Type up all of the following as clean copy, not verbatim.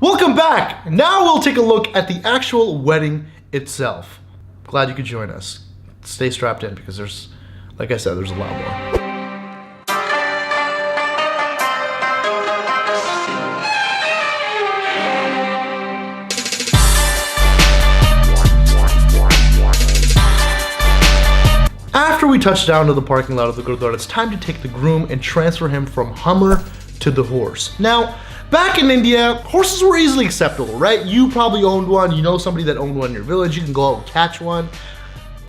Welcome back! Now we'll take a look at the actual wedding itself. Glad you could join us. Stay strapped in because there's, like I said, there's a lot more. After we touch down to the parking lot of the Gurdwara, it's time to take the groom and transfer him from Hummer to the horse. Now, back in India, horses were easily acceptable, right? You probably owned one, you know somebody that owned one in your village, you can go out and catch one.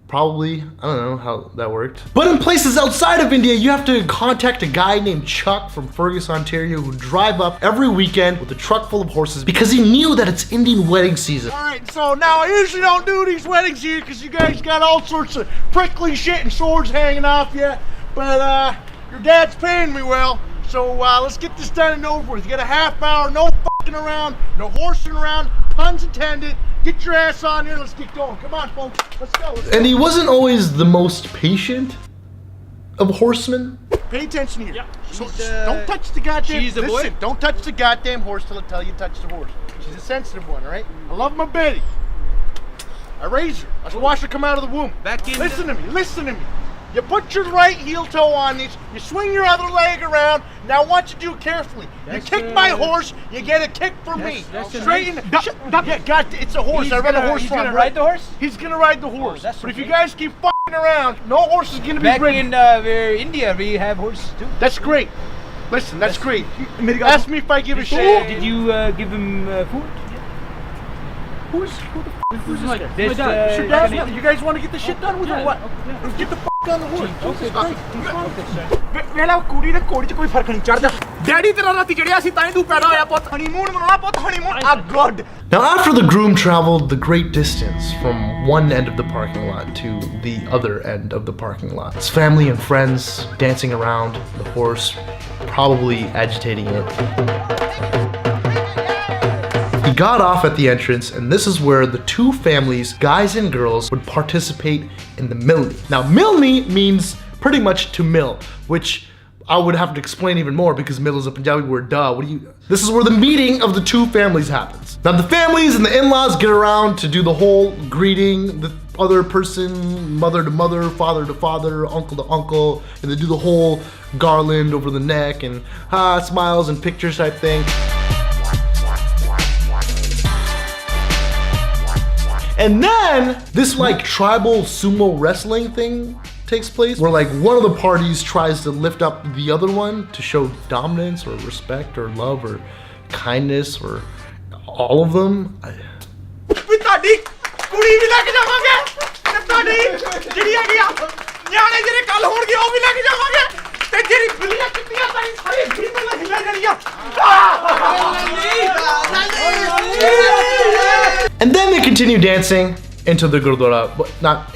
Probably, I don't know how that worked. But in places outside of India, you have to contact a guy named Chuck from Fergus, Ontario, who drive up every weekend with a truck full of horses because he knew that it's Indian wedding season. All right, so now I usually don't do these weddings here because you guys got all sorts of prickly shit and swords hanging off you, but your dad's paying me well, so let's get this done and over with. You got a half hour, no fucking around, no horsing around, puns intended. Get your ass on here, let's get going. Come on, folks, let's go. And he wasn't always the most patient of horsemen. Pay attention here. Yeah. Don't touch the goddamn, listen, don't touch the goddamn horse till I tell you touch the horse. She's a sensitive one, all right? I love my Betty. I raise her. I watch her come out of the womb. Listen to me, listen to me. You put your right heel toe on these, you swing your other leg around. Now I want you to do it carefully. You kick my horse, you get a kick for me. Straighten. Yeah, it's a horse. I run a horse farm. He's gonna ride the horse? He's gonna ride the horse. But if you guys keep fucking around, no horse is gonna be back ridden. in India, we have horses too. That's great. Listen, that's great. Ask me if I give a shit. Did you give him food? Who the Who's this guy? This, dad, you guys want to get the shit done with or what? Let's get the on the horse. ਵੇਲਾ ਕੁੜੀ ਤੇ ਕੋੜੀ 'ਚ ਕੋਈ ਫਰਕ ਨਹੀਂ ਚੜਦਾ daddy ਤੇਰਾ ਰਾਤੀ ਚੜਿਆ ਸੀ ਤਾਂ ਹੀ ਤੂੰ ਪੈਦਾ ਹੋਇਆ ਪੁੱਤ ਹਨੀਮੂਨ ਮਨਾਉਣਾ ਪੁੱਤ ਹਨੀਮੂਨ ਆ good. Now after the groom traveled the great distance from one end of the parking lot to the other end of the parking lot, his family and friends dancing around the horse, probably agitating it. He got off at the entrance, and this is where the two families, guys and girls, would participate in the milni. Now, milni means pretty much to mill, which I would have to explain even more because mill is a Punjabi word, duh. This is where the meeting of the two families happens. Now, the families and the in-laws get around to do the whole greeting, the other person, mother to mother, father to father, uncle to uncle, and they do the whole garland over the neck and smiles and pictures type thing. And then this like tribal sumo wrestling thing takes place where like one of the parties tries to lift up the other one to show dominance or respect or love or kindness or all of them. ਤੁਹਾਡੀ ਕੁੜੀ ਵੀ ਲੱਗ ਜਾਵਾਂਗੇ ਤੇ ਤੁਹਾਡੀ ਜਿਹੜੀ ਹੈਗੀ ਆ ਨਿਆਣੇ ਜਿਹੜੇ ਕੱਲ ਹੋਣਗੇ ਉਹ ਵੀ ਲੱਗ ਜਾਵਾਂਗੇ ਤੇ ਜਿਹੜੀ ਬਿੱਲੀਆਂ ਕਿੱਤੀਆਂ ਤਾਂ ਸਾਰੀ ਫਿਲਮ ਲੱਗ ਜਾਣੀਆਂ. And then they continue dancing into the Gurdwara, but not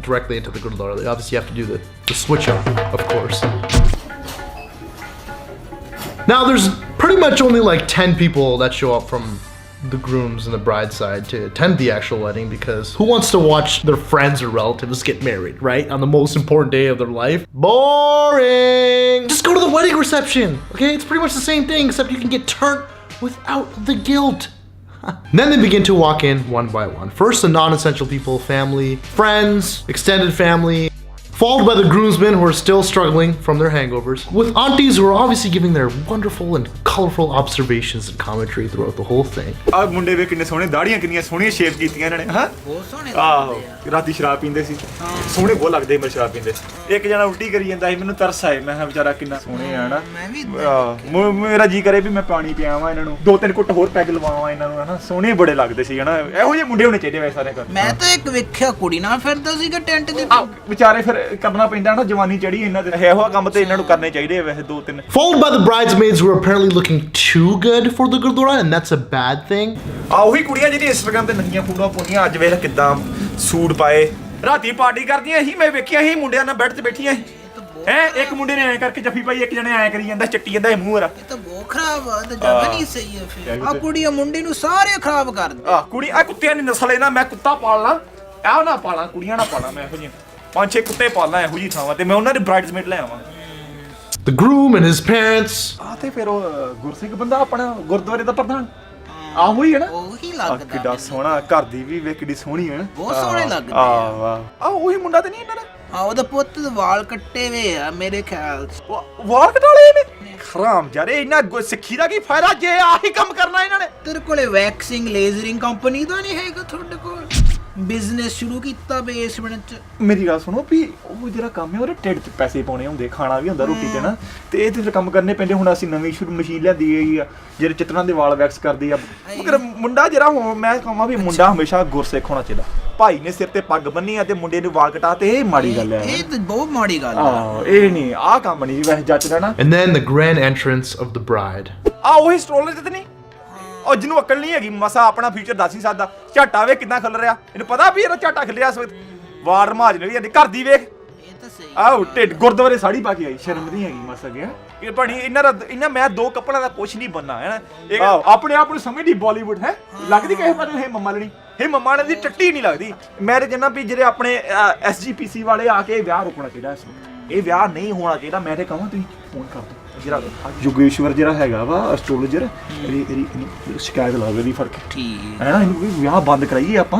directly into the Gurdwara. They obviously have to do the switch up, of course. Now there's pretty much only like 10 people that show up from the groom's and the bride's side to attend the actual wedding because who wants to watch their friends or relatives get married, right? On the most important day of their life? Boring! Just go to the wedding reception, okay? It's pretty much the same thing except you can get turned without the guilt. Then they begin to walk in one by one. First, the non-essential people, family, friends, extended family, followed by the groomsmen who are still struggling from their hangovers, with aunties who are obviously giving their wonderful and colorful observations and commentary throughout the whole thing. ਆ ਮੁੰਡੇ ਵੇ ਕਿੰਨੇ ਸੋਹਣੇ ਦਾੜੀਆਂ ਕਿੰਨੀਆਂ ਸੋਹਣੀਆਂ shape ਕੀਤੀਆਂ ਇਹਨਾਂ ਨੇ ਹਾਂ ਬਹੁਤ ਸੋਹਣੇ ਆਹੋ ਰਾਤੀ ਸ਼ਰਾਬ ਪੀਂਦੇ ਸੀ ਸੋਹਣੇ ਬਹੁਤ ਲੱਗਦੇ ਮੇਰੇ ਸ਼ਰਾਬ ਪੀਂਦੇ ਇੱਕ ਜਣਾ ਉਲਟੀ ਕਰੀ ਜਾਂਦਾ ਸੀ ਮੈਨੂੰ ਤਰਸ ਆਏ ਮੈਂ ਕਿਹਾ ਵਿਚਾਰਾ ਕਿੰਨਾ ਸੋਹਣੇ ਆ ਨਾ ਮੈਂ ਵੀ ਮੇਰਾ ਜੀ ਕਰੇ ਵੀ ਮੈਂ ਪਾਣੀ ਪਿਆਵਾਂ ਇਹਨਾਂ ਨੂੰ 2-3 ਘੁੱਟ ਹੋਰ ਪੈਗ ਲਵਾਵਾਂ ਇਹਨਾਂ ਨੂੰ ਹਨਾ ਸੋਹਣੇ ਬੜੇ ਲੱਗਦੇ ਸੀ ਹਨਾ ਇਹੋ ਜਿਹੇ ਮੁੰਡੇ ਹੋਣੇ ਚਾਹੀਦੇ ਵੈਸੇ ਸਾਰੇ ਘਰ ਮੈਂ ਤਾਂ ਇੱਕ ਵੇਖਿਆ ਕੁੜੀ ਨਾਲ ਫਿਰਦਾ ਸੀਗਾ ਟੈਂਟ ਦੇ ਵਿਚਾਰੇ ਫਿਰ ਕਰਨਾ ਪੈਂਦਾ ਨਾ ਜਵਾਨੀ ਚੜੀ ਇਹਨਾਂ ਦੇ ਇਹੋ ਕੰਮ ਤੇ ਇਹਨਾਂ ਨੂੰ ਕਰਨੇ ਚਾਹੀਦੇ ਵੈਸੇ 2-3 Followed by the bridesmaids who are apparently looking too good for the Gurdwara, and that's a bad thing. ਉਹੀ ਕੁੜੀਆਂ ਜਿਹੜੀਆਂ ਇੰਸਟਾਗ੍ਰਾਮ ਤੇ ਨੰਗੀਆਂ ਫੋਟੋਆਂ ਪਾਉਂਦੀਆਂ ਅੱਜ ਵੇਖ ਕਿੱਦਾਂ ਸੂਟ ਪਾਏ ਰਾਤੀ ਪਾਰਟੀ ਕਰਦੀਆਂ ਸੀ ਮੈਂ ਵੇਖਿਆ ਸੀ ਮੁੰਡਿਆਂ ਨਾਲ ਬੈੱਡ ਤੇ ਬੈਠੀਆਂ ਸੀ ਹੈ ਇੱਕ ਮੁੰਡੇ ਨੇ ਐਂ ਕਰਕੇ ਜੱਫੀ ਪਾਈ ਇੱਕ ਜਣੇ ਐਂ ਕਰੀ ਜਾਂਦਾ ਚੱਟੀ ਜਾਂਦਾ ਇਹ ਮੂੰਹ ਵਾਲਾ ਇਹ ਤਾਂ ਬਹੁਤ ਖਰਾਬ ਆ ਤੇ ਜਗ੍ਹਾ ਨਹੀਂ ਸਹੀ ਹੈ ਫਿਰ ਆ ਕੁੜੀਆਂ ਮੁੰਡੇ ਨੂੰ ਸਾਰੇ ਖਰਾਬ ਕਰ ਦਿੰਦੇ ਆ ਕੁੜੀ ਆ ਕੁੱਤਿਆਂ ਦੀ ਨਸਲ ਹੈ ਨਾ ਮੈਂ ਕੁੱਤਾ ਪਾਲਣਾ ਆਹ ਨਾ ਪਾਲਾਂ ਕੁੜੀਆਂ ਨਾ ਪਾਲਾਂ ਮੈਂ ਇਹੋ ਜਿਹੀਆਂ 5-6 ਕੁੱਤੇ ਪਾਲਣਾ ਇਹੋ ਜਿਹੀ ਥਾਵਾਂ ਤੇ ਮੈਂ ਉਹਨਾਂ ਦੇ ਬ੍ਰਾਈਡਸਮੇਡ ਲੈ ਆਵਾਂ The groom and his parents. ਆ ਤੇ ਫਿਰ ਉਹ ਗੁਰਸਿੱਖ ਬੰਦਾ ਆਪਣਾ ਗੁਰਦੁਆਰੇ ਦਾ ਪ੍ਰਧਾਨ ਆਹੋ ਹੀ ਹੈ ਨਾ ਉਹੀ ਲੱਗਦਾ ਕਿੱਡਾ ਸੋਹਣਾ ਘਰ ਦੀ ਵੀ ਵੇ ਕਿੱਡੀ ਸੋਹਣੀ ਹੈ ਬਹੁਤ ਸੋਹਣੇ ਲੱਗਦੇ ਆ ਵਾਹ ਉਹੀ ਮੁੰਡਾ ਤੇ ਨਹੀਂ ਇਹਨਾਂ ਦਾ ਉਹਦਾ ਪੁੱਤ ਦੇ ਵਾਲ ਕੱਟੇ ਵੇ ਆ ਮੇਰੇ ਖਿਆਲ ਚ ਵਾਲ ਕਟਾ ਲਏ ਨੇ ਖਰਾਮ ਯਾਰ ਇਹਨਾਂ ਸਿੱਖੀ ਦਾ ਕੀ ਫਾਇਦਾ ਜੇ ਆਹੀ ਕੰਮ ਕਰਨਾ ਇਹਨਾਂ ਨੇ ਤੇਰੇ ਕੋਲੇ ਵੈਕਸਿੰਗ ਲੇਜ਼ਰਿੰਗ ਕੰਪਨੀ ਦਾ ਨਹੀਂ ਹੈਗਾ ਤੁਹਾਡੇ ਕੋਲ ਬਿਜ਼ਨਸ ਸ਼ੁਰੂ ਕੀਤਾ ਬੇਸਮੈਂਟ ਚ ਮੇਰੀ ਗੱਲ ਸੁਣੋ ਵੀ ਉਹ ਜਿਹੜਾ ਕੰਮ ਹੈ ਉਹਦੇ ਢਿੱਡ 'ਚ ਪੈਸੇ ਪਾਉਣੇ ਹੁੰਦੇ ਖਾਣਾ ਵੀ ਹੁੰਦਾ ਰੋਟੀ ਤੇ ਨਾ ਤੇ ਇਹ ਤੇ ਫਿਰ ਕੰਮ ਕਰਨੇ ਪੈਂਦੇ ਹੁਣ ਅਸੀਂ ਨਵੀਂ ਸ਼ੁਰੂ ਮਸ਼ੀਨ ਲਿਆਂਦੀ ਗਈ ਆ ਜਿਹੜੇ ਚਿੱਤਰਾਂ ਦੇ ਵਾਲ ਵੈਕਸ ਕਰਦੀ ਆ ਮਗਰ ਮੁੰਡਾ ਜਿਹੜਾ ਮੈਂ ਕਹਾਂ ਵੀ ਮੁੰਡਾ ਹਮੇਸ਼ਾ ਗੁਰਸਿੱਖ ਹੋਣਾ ਚਾਹੀਦਾ ਭਾਈ ਨੇ ਸਿਰ ਤੇ ਪੱਗ ਬੰਨੀ ਆ ਤੇ ਮੁੰਡੇ ਨੂੰ ਵਾਲ ਕਟਾ ਤੇ ਇਹ ਮਾੜੀ ਗੱਲ ਆ ਇਹ ਤਾਂ ਬਹੁਤ ਮਾੜੀ ਗੱਲ ਆ ਇਹ ਨਹੀਂ ਆਹ ਕੰਮ ਨਹੀਂ ਵੈਸੇ ਜੱਚਦਾ ਨਾ And then the grand entrance of the bride. ਉਹੀ ਸਟ੍ਰੋਲਰ ਤੇ ਨਹੀਂ ਉਹ ਜਿਹਨੂੰ ਅਕਲ ਨਹੀਂ ਹੈਗੀ ਮਸਾ ਆਪਣਾ ਫਿਊਚਰ ਦੱਸ ਨਹੀਂ ਸਕਦਾ ਝਾਟਾ ਵੇ ਕਿੰਨਾ ਖਿਲ ਰਿਹਾ ਇਹਨੂੰ ਪਤਾ ਵੀ ਇਹਦਾ ਝਾਟਾ ਖਿਲਿਆ ਇਸ ਵਕਤ ਵਾਰ ਮਾਜ ਨਹੀਂ ਜਾਂਦੀ ਘਰ ਦੀ ਵੇਖ ਇਹ ਤਾਂ ਸਹੀ ਆਹ ਢਿੱਡ ਗੁਰਦੁਆਰੇ ਸਾੜੀ ਪਾ ਕੇ ਆਈ ਸ਼ਰਮ ਨਹੀਂ ਹੈਗੀ ਮਸਾ ਗਿਆ ਇਹ ਬਣੀ ਇਹਨਾਂ ਮੈਂ ਦੋ ਕੱਪੜਾਂ ਦਾ ਕੁਛ ਨਹੀਂ ਬੰਨਾ ਹੈ ਨਾ ਆਪਣੇ ਆਪ ਨੂੰ ਸਮਝਦੀ ਬਾਲੀਵੁੱਡ ਹੈ ਲੱਗਦੀ ਕਿਸੇ ਪਰ ਹੈ ਮੰਮਾ ਲੈਣੀ ਇਹ ਮੰਮਾ ਨੇ ਦੀ ਟੱਟੀ ਨਹੀਂ ਲੱਗਦੀ ਮੈਂ ਤੇ ਜੰਨਾ ਵੀ ਜਿਹੜੇ ਆਪਣੇ ਐਸਜੀਪੀਸੀ ਵਾਲੇ ਆ ਕੇ ਵਿਆਹ ਰੋਕਣਾ ਚਾਹੀਦਾ ਇਸ ਵਕਤ ਇਹ ਵਿਆਹ ਨਹੀਂ ਹੋਣਾ ਚਾਹੀਦਾ ਮੈਂ ਤੇ ਕਹਾਂ ਤੁਸੀਂ ਫੋਨ ਕਰ ਦਿਓ ਜਿਹੜਾ ਯੋਗੇਸ਼ਵਰ ਜਿਹੜਾ ਹੈਗਾ ਵਾ ਐਸਟ੍ਰੋਲੋਜਰ ਇਹਦੀ ਸ਼ਿਕਾਇਤ ਲਾ ਦੇ ਦੀ ਫਰਕ ਠੀਕ ਹੈ ਨਾ ਇਹਨੂੰ ਵੀ ਵਿਆਹ ਬੰਦ ਕਰਾਈਏ ਆਪਾਂ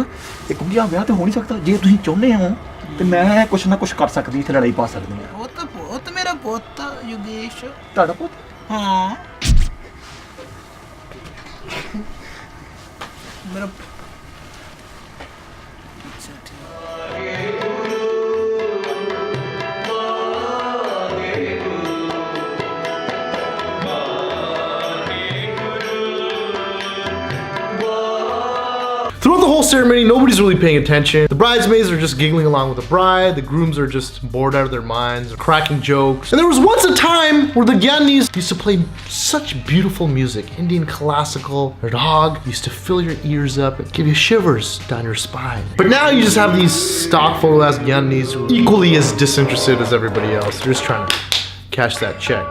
ਇਹ ਕਹਿੰਦੀ ਆ ਵਿਆਹ ਤੇ ਹੋ ਨਹੀਂ ਸਕਦਾ ਜੇ ਤੁਸੀਂ ਚਾਹੁੰਦੇ ਹੋ ਤੇ ਮੈਂ ਕੁਛ ਨਾ ਕੁਛ ਕਰ ਸਕਦੀ ਇੱਥੇ ਲੜਾਈ ਪਾ ਸਕਦੀ ਹਾਂ ਉਹ ਤਾਂ ਮੇਰਾ ਪੁੱਤ ਯੋਗੇਸ਼ ਤੁਹਾਡਾ ਪੁੱਤ ਹਾਂ ਮੇਰਾ Throughout the whole ceremony, nobody's really paying attention. The bridesmaids are just giggling along with the bride. The grooms are just bored out of their minds, cracking jokes. And there was once a time where the Gyanis used to play such beautiful music. Indian classical. Their dog used to fill your ears up and give you shivers down your spine. But now you just have these stock photo-ass Gyanis who are equally as disinterested as everybody else. They're just trying to cash that check.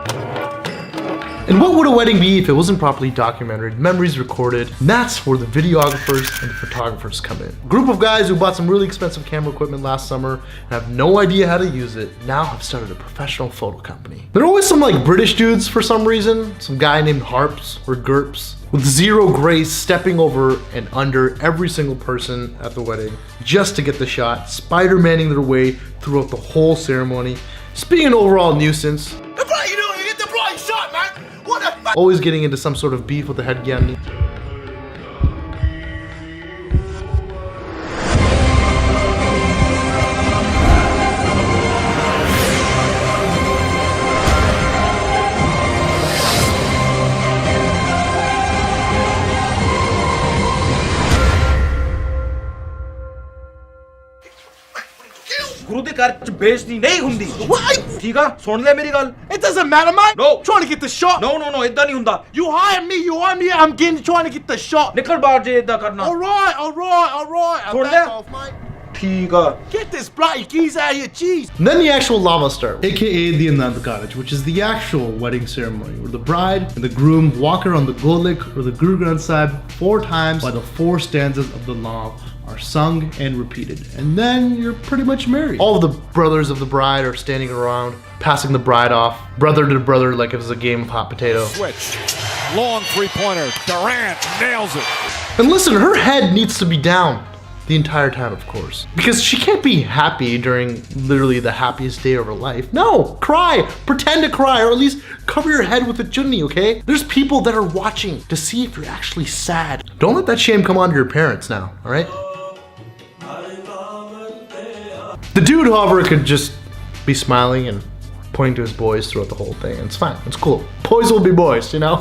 And what would a wedding be if it wasn't properly documented, memories recorded? And that's where the videographers and photographers come in. A group of guys who bought some really expensive camera equipment last summer and have no idea how to use it, now have started a professional photo company. There are always some like British dudes for some reason, some guy named Harps or Gerps, with zero grace stepping over and under every single person at the wedding just to get the shot, Spider-Manning their way throughout the whole ceremony, just being an overall nuisance. Always getting into some sort of beef with the head Gyani. ਗੁਰੂ ਦੇ ਘਰ ਚ ਬੇਇੱਜ਼ਤੀ ਨਹੀਂ ਹੁੰਦੀ ਠੀਕ ਆ ਸੁਣ ਲੈ ਮੇਰੀ ਗੱਲ It doesn't matter, man. No. Trying to get the shot. No ਇਦਾਂ ਨਹੀਂ ਹੁੰਦਾ You hire me. I'm trying to get the shot. ਨਿਕਲ ਬਾਹਰ ਜੇ ਇਦਾਂ ਕਰਨਾ All right. ਸੁਣ Back ਲਿਆ off, mate. ਠੀਕ ਆ Get this bloody geese out of here, jeez. And then the actual lava starts, aka the Anand Karaj, which is the actual wedding ceremony, where the bride and the groom walk around the Golik or the Guru Granth Sahib 4 times while the 4 stanzas of the law are sung and repeated. And then you're pretty much married. All of the brothers of the bride are standing around, passing the bride off, brother to brother like it was a game of hot potato. Switch. Long three-pointer. Durant nails it. And listen, her head needs to be down the entire time, of course. Because she can't be happy during literally the happiest day of her life. No, cry, pretend to cry, or at least cover your head with a chunni, okay? There's people that are watching to see if you're actually sad. Don't let that shame come onto your parents now, all right? The dude, however, could just be smiling and pointing to his boys throughout the whole thing. It's fine, it's cool. Boys will be boys, you know?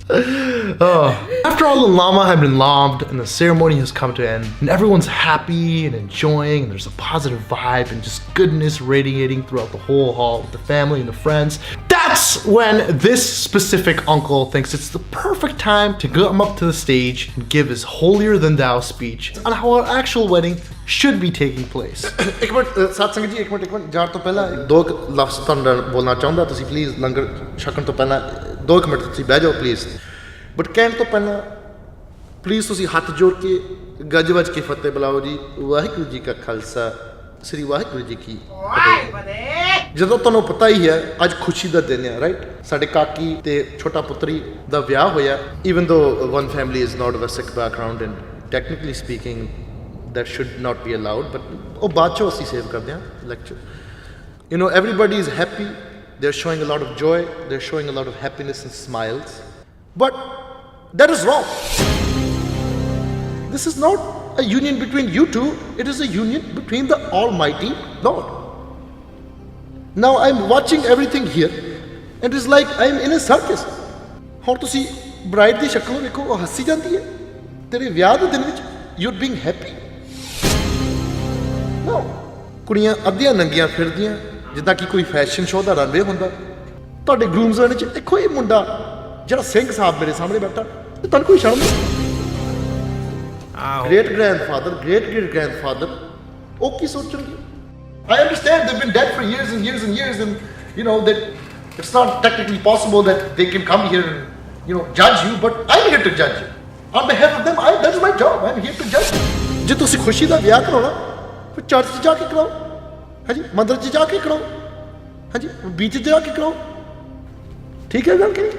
After all the lama had been lobbed and the ceremony has come to end and everyone's happy and enjoying and there's a positive vibe and just goodness radiating throughout the whole hall with the family and the friends, that's when this specific uncle thinks it's the perfect time to come up to the stage and give his holier than thou speech on how an actual wedding should be taking place. ਇੱਕ minute ਸਤਸੰਗ ਜੀ ਇੱਕ minute ਜਾਣ ਤੋਂ ਪਹਿਲਾਂ ਦੋ ਲਫ਼ਜ਼ ਤੁਹਾਨੂੰ ਬੋਲਣਾ ਚਾਹੁੰਦਾ ਤੁਸੀਂ ਪਲੀਜ਼ ਲੰਗਰ ਛਕਣ ਤੋਂ ਪਹਿਲਾਂ 2 ਮਿੰਟ ਤੁਸੀਂ ਬਹਿ ਜਾਓ ਪਲੀਜ਼ ਬਟ ਕਹਿਣ ਤੋਂ ਪਹਿਲਾਂ ਪਲੀਜ਼ ਤੁਸੀਂ ਹੱਥ ਜੋੜ ਕੇ ਗੱਜ ਵੱਜ ਕੇ ਫਤਿਹ ਬੁਲਾਓ ਜੀ ਵਾਹਿਗੁਰੂ ਜੀ ਕਾ ਖਾਲਸਾ ਸ੍ਰੀ ਵਾਹਿਗੁਰੂ ਜੀ ਕੀ ਫਤਿਹ ਜਦੋਂ ਤੁਹਾਨੂੰ ਪਤਾ ਹੀ ਹੈ ਅੱਜ ਖੁਸ਼ੀ ਦਾ ਦਿਨ ਹੈ ਰਾਈਟ ਸਾਡੇ ਕਾਕੀ ਤੇ ਛੋਟਾ ਪੁੱਤਰੀ ਦਾ ਵਿਆਹ ਹੋਇਆ even though one family is not of a Sikh background and technically speaking that should not be allowed but ਉਹ ਬਾਅਦ ਚੋਂ ਅਸੀਂ ਸੇਵ ਕਰਦੇ ਹਾਂ lecture you know everybody is happy they're showing a lot of joy they're showing a lot of happiness and smiles but that is wrong this is not a union between you two it is a union between the Almighty Lord now I'm watching everything here and it's like I'm in a circus ਹੁਣ ਤੁਸੀਂ bride ਦੀ ਸ਼ਕਲ ਵੇਖੋ ਉਹ ਹੱਸੀ ਜਾਂਦੀ ਹੈ ਤੇਰੇ ਵਿਆਹ ਦੇ ਦਿਨ ਵਿੱਚ you're being happy no ਕੁੜੀਆਂ ਅੱਧੀਆਂ ਨੰਗੀਆਂ ਫਿਰਦੀਆਂ ਜਿੱਦਾਂ ਕਿ ਕੋਈ ਫੈਸ਼ਨ ਸ਼ੋਅ ਦਾ ਰਨਵੇ ਹੁੰਦਾ ਤੁਹਾਡੇ ਗਰੂਮਸ ਵਿੱਚ ਦੇਖੋ ਇਹ ਮੁੰਡਾ ਜਿਹੜਾ ਸਿੰਘ ਸਾਹਿਬ ਮੇਰੇ ਸਾਹਮਣੇ ਬੈਠਾ ਤੇ ਤੁਹਾਨੂੰ ਕੋਈ ਸ਼ਰਮ ਨਹੀਂ ਗ੍ਰੇਟ ਗ੍ਰੈਂਡਫਾਦਰ ਉਹ ਕੀ ਸੋਚਣਗੇ I understand they've been dead for years and years and years and you know that it's not technically possible that they can come here and you know judge you but I'm here to judge you on behalf of them that's my job I'm here to judge you ਜੇ ਤੁਸੀਂ ਖੁਸ਼ੀ ਦਾ ਵਿਆਹ ਕਰਾਉਣਾ ਫਿਰ church 'ਚ ਜਾ ਕੇ ਕਰਾਓ ਹਾਂਜੀ ਮੰਦਰ 'ਚ ਜਾ ਕੇ ਕਰਾਓ ਹਾਂਜੀ ਬੀਚ 'ਤੇ ਜਾ ਕੇ ਕਰਾਓ ਠੀਕ ਹੈ ਗੱਲ ਕਿ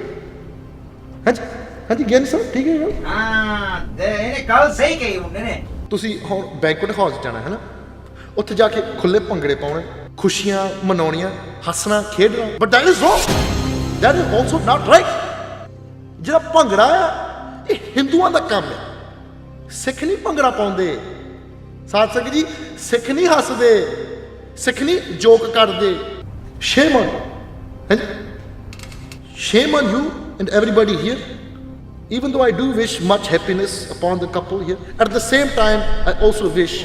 ਹਾਂਜੀ ਹਾਂਜੀ ਗਿਆਨੀ ਸਾਹਿਬ ਠੀਕ ਹੈ ਗੱਲ ਇਹਨੇ ਕੱਲ ਸਹੀ ਕਹੀ ਮੁੰਡੇ ਨੇ ਤੁਸੀਂ ਹੁਣ ਬੈਂਕੁਏਟ ਹਾਲ 'ਚ ਜਾਣਾ ਹੈ ਨਾ ਉੱਥੇ ਜਾ ਕੇ ਖੁੱਲੇ ਭੰਗੜੇ ਪਾਉਣੇ ਖੁਸ਼ੀਆਂ ਮਨਾਉਣੀਆਂ ਹੱਸਣਾ ਖੇਡਣਾ but that is wrong that is also not right ਜਿਹੜਾ ਭੰਗੜਾ ਆ ਇਹ ਹਿੰਦੂਆਂ ਦਾ ਕੰਮ ਹੈ ਸਿੱਖ ਨਹੀਂ ਭੰਗੜਾ ਪਾਉਂਦੇ ਸਾਧ ਸੰਗਤ ਜੀ ਸਿੱਖ ਨਹੀਂ ਹੱਸਦੇ ਸਿੱਖ ਨਹੀਂ ਜੋਕ ਕਰਦੇ shame on you and shame on you and everybody here even though I do wish much happiness upon the couple here at the same time I also wish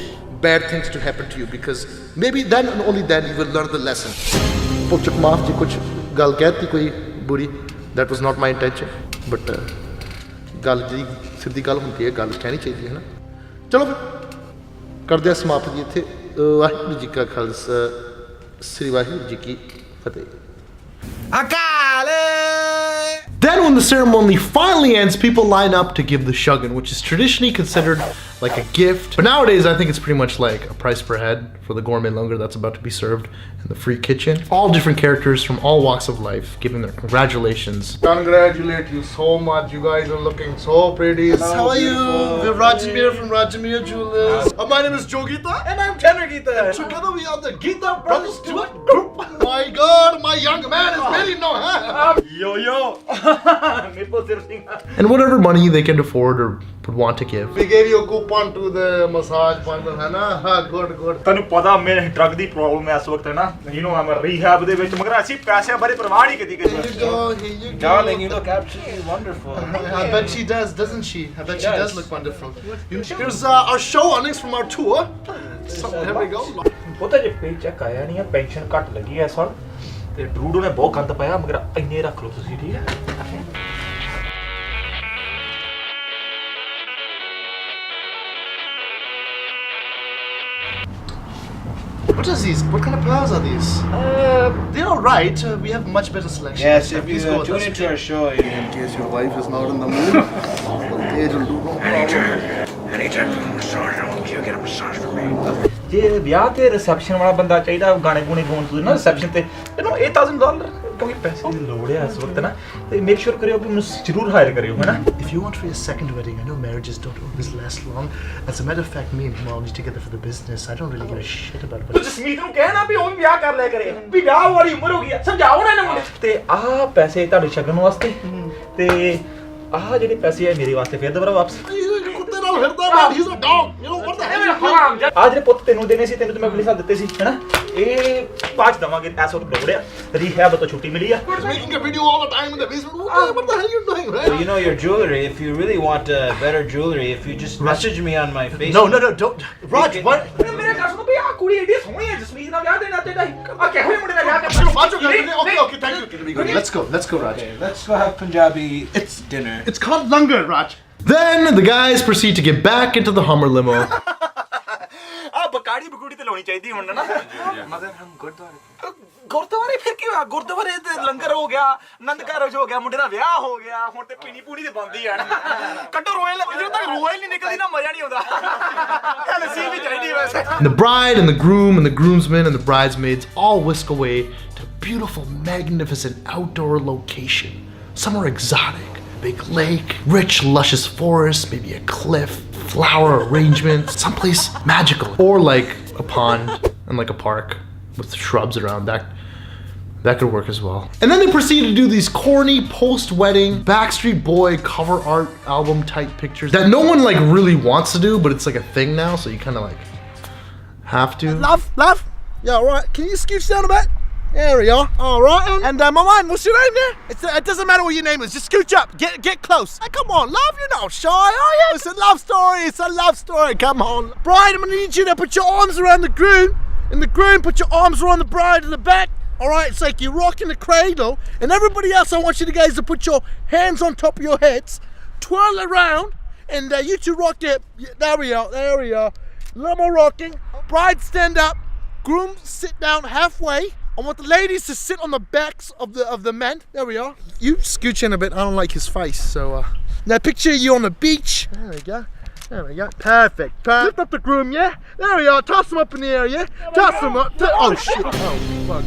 bad things to happen to you because maybe then and only then you will learn the lesson ਪੁੱਛਕ ਮਾਫ ਜੀ ਕੁਝ ਗੱਲ ਕਹਿਤੀ ਕੋਈ ਬੁਰੀ that was not my intention but ਗੱਲ ਜਿਹੜੀ ਸਿੱਧੀ ਗੱਲ ਹੁੰਦੀ ਹੈ ਗੱਲ ਕਹਿਣੀ ਚਾਹੀਦੀ ਹੈ ਨਾ ਚਲੋ ਫਿਰ ਕਰਦੇ ਆ ਸਮਾਪਤ ਜੀ ਇੱਥੇ ਵਾਹਿਗੁਰੂ ਜੀ ਕਾ ਖਾਲਸਾ ਸ੍ਰੀ ਵਾਹਿਗੁਰੂ ਜੀ ਕੀ ਫਤਿਹ Then when the ceremony finally ends, people line up to give the shuggan, which is traditionally considered like a gift. But nowadays, I think it's pretty much like a price per head for the gourmet langar that's about to be served in the free kitchen. All different characters from all walks of life giving their congratulations. Congratulate you so much. You guys are looking so pretty. How are you? We're Rajamir from Rajamir Jewelers. My name is Jogita. And I'm Chandra Geeta. And together we are the Geeta Brothers Stewart Group. My God, my young man is really no, huh? Yo. And whatever money they can afford or would want to give. We gave you a coupon to the massage parlor, है ना? हाँ, good. ਤੁਹਾਨੂੰ ਪਤਾ ਮੇਰੇ drug ਦੀ problem ਹੈ ਇਸ ਵਕਤ ਹੈ ਨਾ ਯੂ نو ਆਮ ਰੀਹੈਬ ਦੇ ਵਿੱਚ ਮਗਰ ਅਸੀਂ ਪੈਸਿਆਂ ਬਾਰੇ ਪਰਵਾਹ ਨਹੀਂ ਕੀਤੀ Here you go. Darling, you look absolutely wonderful. I bet she does, doesn't she? I bet she does look wonderful. Here's our show earnings from our tour. So, here we go. ਪਤਾ ਜੇ ਪੇ check ਆਇਆ ਨਹੀਂ ਆ pension ਘੱਟ ਲੱਗੀ ਐ ਸਾਲ ਤੇ ਡਰੂਡੋ ਨੇ ਬਹੁਤ ਗੰਦ ਪਾਇਆ ਮਗਰ ਇੰਨੇ ਰੱਖ ਲਓ ਤੁਸੀਂ ਠੀਕ ਹੈ What is these? What kind of flowers are these? They're all right. We have much better selection. Yes, if Please you go with tune us. into our show, In case your wife is not in the mood, the page will do no problem. Anytime you want a massage, I want you to get a massage for me. ਜੇ ਵਿਆਹ ਤੇ reception ਵਾਲਾ ਬੰਦਾ ਚਾਹੀਦਾ ਗਾਣੇ ਗੁਣੇ ਗਾਉਣ ਤੁਸੀਂ ਨਾ ਰਿਸੈਪਸ਼ਨ ਤੇ ਇਹਨੂੰ $8,000 ਕਿਉਂਕਿ ਪੈਸੇ ਦੀ ਲੋੜ ਹੈ ਇਸ ਵਕਤ ਨਾ ਤੇ ਮੇਕ ਸ਼ੋਰ ਕਰਿਓ ਕਿ ਮੈਨੂੰ ਜ਼ਰੂਰ ਹਾਇਰ ਕਰਿਓ ਹੈ ਨਾ If you want for your second wedding, I know marriages don't always last long. As a matter of fact, me and him are only together for the business. I don't really give a shit about it. ਤੂੰ But Jasmeet ਨੂੰ ਕਹਿਣਾ ਵੀ ਉਹ ਵੀ ਵਿਆਹ ਕਰ ਲਿਆ ਕਰੇ ਵੀ ਵਿਆਹ ਵਾਲੀ ਉਮਰ ਹੋ ਗਈ ਆ ਸਮਝਾਓ ਨਾ ਇਹਨਾਂ ਨੂੰ ਤੇ ਆਹ ਪੈਸੇ ਤੁਹਾਡੇ ਸ਼ਗਨ ਵਾਸਤੇ ਤੇ ਆਹ ਜਿਹੜੇ ਪੈਸੇ ਆ ਮੇਰੇ ਵਾਸਤੇ ਫੇਰ ਦੁਬਾਰਾ ਵਾਪਸ ਕੁੱਤੇ ਨਾਲ ਫਿਰਦਾ man, he's a dog. You know what the hell? ਆ ਜਿਹੜੇ ਪੁੱਤ ਤੈਨੂੰ ਦੇਣੇ ਸੀ ਤੈਨੂੰ ਤੇ ਮੈਂ ਅਗਲੇ ਸਾਲ ਦਿੱਤੇ ਸੀ ਹੈਨਾ ਇਹ ਬਾਅਦ ਦਵਾਂਗੇ ਐਸਾ ਤੋਂ ਲੋੜਿਆ ਰੀਹੈਬ ਤੋਂ ਛੁੱਟੀ ਮਿਲੀ ਆ He's making a video all the time in the basement. What the hell are you doing, man? you know your jewelry. If you really want better jewelry, if you just message me on my Facebook. No, don't. Raj, what? ਮੇਰੇ ਘਰ ਤੋਂ ਵੀ ਆ ਕੁੜੀ ਏਡੀ ਸੋਹਣੀ ਹੈ ਜਸਮੀਤ ਨਾਲ ਵਿਆਹ ਦੇਣਾ ਚਾਹੀਦਾ ਆ ਕਿਹੋ ਜਿਹੇ ਮੁੰਡੇ ਨਾਲ ਵਿਆਹ ਕਰਨਾ Okay, thank you. Let's go, Raj. Okay, let's go have Punjabi dinner. It's called langar, Raj. Then the guys proceed to get back into the Hummer limo. ਆ ਬਕਾੜੀ ਬਕੂੜੀ ਤੇ ਲਾਉਣੀ ਚਾਹੀਦੀ ਹੁਣ ਨਾ ਮਗਰ ਹਮ ਗੁਰਦੁਆਰੇ ਫਿਰ ਕੀ ਹੋਇਆ ਗੁਰਦੁਆਰੇ ਤੇ ਲੰਗਰ ਹੋ ਗਿਆ ਆਨੰਦ ਕਾਰਜ ਹੋ ਗਿਆ ਮੁੰਡੇ ਦਾ ਵਿਆਹ ਹੋ ਗਿਆ ਹੁਣ ਤੇ ਪੀਣੀ ਪੂਣੀ ਤੇ ਬੰਦੀ ਆ ਨਾ ਕੱਢੋ ਰੋਇਲ ਜਦੋਂ ਤੱਕ ਰੋਇਲ ਨਹੀਂ ਨਿਕਲਦੀ ਨਾ ਮਜ਼ਾ ਨਹੀਂ ਆਉਂਦਾ ਲੱਸੀ ਵੀ ਚਾਹੀਦੀ ਵਾ And the bride and the groom and the groomsmen and the bridesmaids all whisk away to a beautiful, magnificent outdoor location. Somewhere exotic, a big lake, rich, luscious forest, maybe a cliff, flower arrangement, someplace magical. Or like a pond and like a park with shrubs around that. That could work as well. And then they proceed to do these corny post-wedding Backstreet Boy cover art album type pictures that no one like really wants to do, but it's like a thing now, so you kind of like have to. Love. Yeah, all right. Can you scooch down a bit? There we are. All right. And my man, what's your name there? It doesn't matter what your name is. Just scooch up. Get close. Hey, come on, love. You're not shy, are you? It's a love story. It's a love story. Come on. Bride, I'm gonna need you to put your arms around the groom, and the groom put your arms around the bride in the back. All right, it's like you're rocking the cradle, and everybody else, I want you guys to put your hands on top of your heads, twirl around, and you two rock it. There we are. A little more rocking. Bride stand up, groom sit down halfway. I want the ladies to sit on the backs of the men. There we are. You scooch in a bit. I don't like his face, so now picture you on the beach. There we go. Perfect. Lift up the groom, yeah? There we are. Toss him up in the air, yeah? Toss him up. Oh, shit. Oh, fuck.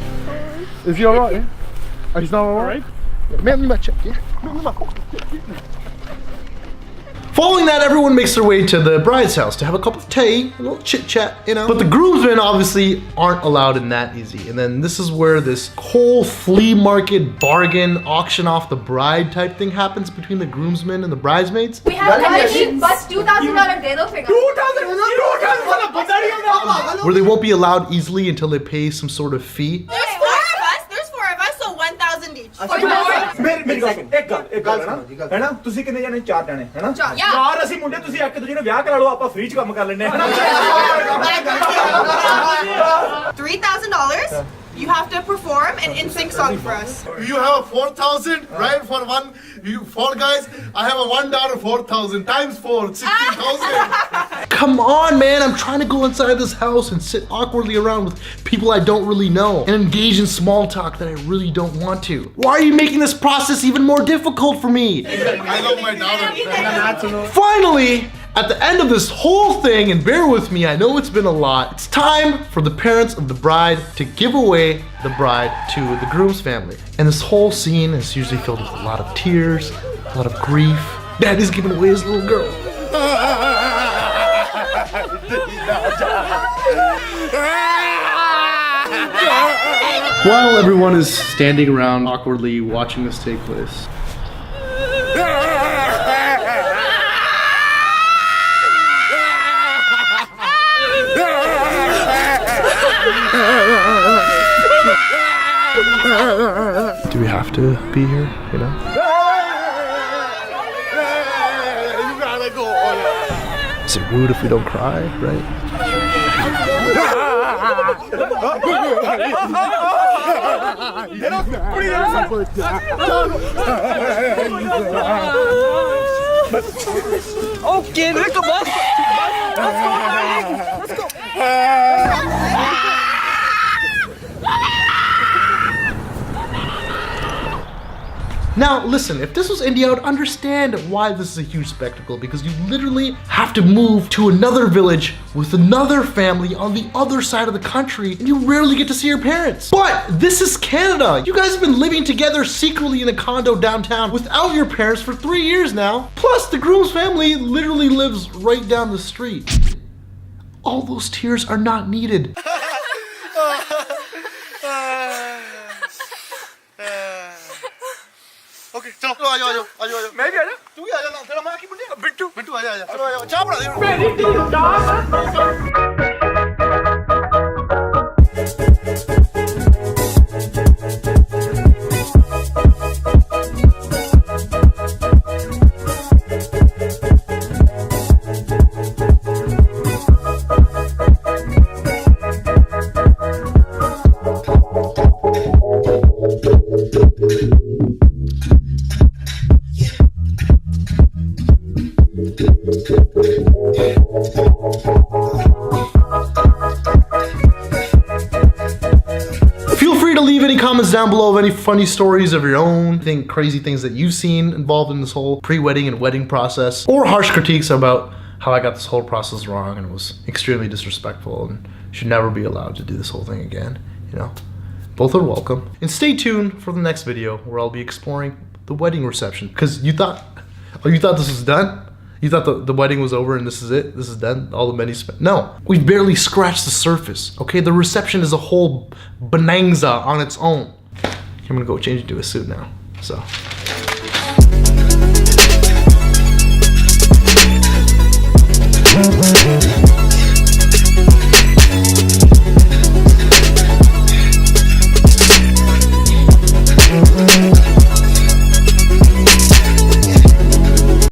Is he alright, yeah? Oh, he's not alright? Yeah, make me my check, yeah? Following that, everyone makes their way to the bride's house to have a cup of tea, a little chit chat, you know. But the groomsmen obviously aren't allowed in that easy. And then this is where this whole flea market bargain auction off the bride type thing happens between the groomsmen and the bridesmaids. We have conditions. But $2,000 de do figure. Where they won't be allowed easily until they pay some sort of fee. There's four of us, so 1,000 each. ਮੇਰੀ ਗੱਲ ਸੁਣ ਇੱਕ ਗੱਲ ਹੈ ਨਾ ਤੁਸੀਂ ਕਿੰਨੇ ਜਾਣੇ 4 ਜਾਣੇ ਹੈ ਨਾ 4 ਅਸੀਂ ਮੁੰਡੇ ਤੁਸੀਂ ਇੱਕ ਦੂਜੇ ਨੂੰ ਵਿਆਹ ਕਰਾ ਲਓ ਆਪਾਂ ਫ੍ਰੀ ਚ ਕੰਮ ਕਰ ਲੈਣੇ $3,000. You have to perform an NSYNC song for us. You have 4,000, right? For you 4 guys. I have a $1 4,000 times 4, 16,000. Come on, man, I'm trying to go inside this house and sit awkwardly around with people I don't really know and engage in small talk that I really don't want to. Why are you making this process even more difficult for me? I love my daughter. Finally, at the end of this whole thing, and bear with me, I know it's been a lot, it's time for the parents of the bride to give away the bride to the groom's family. And this whole scene is usually filled with a lot of tears, a lot of grief. Daddy's giving away his little girl. While everyone is standing around awkwardly watching this take place, do we have to be here, you know? You gotta go. Is it rude if we don't cry, right? Okay, let's go. Now, listen, if this was India, I would understand why this is a huge spectacle, because you literally have to move to another village with another family on the other side of the country, and you rarely get to see your parents. But this is Canada. You guys have been living together secretly in a condo downtown without your parents for 3 years now. Plus, the groom's family literally lives right down the street. All those tears are not needed. Okay, चलो आजो मैं भी आजा तू भी आजा तेरा मां की मुंडी बिट्टू आजा चलो आजा चाय बना दे comments down below of any funny stories of your own, crazy things that you've seen involved in this whole pre-wedding and wedding process, or harsh critiques about how I got this whole process wrong and it was extremely disrespectful and should never be allowed to do this whole thing again, you know. Both are welcome. And stay tuned for the next video where I'll be exploring the wedding reception. Because you thought this was done? You thought the wedding was over and this is it? This is done? All the money spent? No, we've barely scratched the surface, okay? The reception is a whole bonanza on its own. I'm gonna go change into a suit now, so.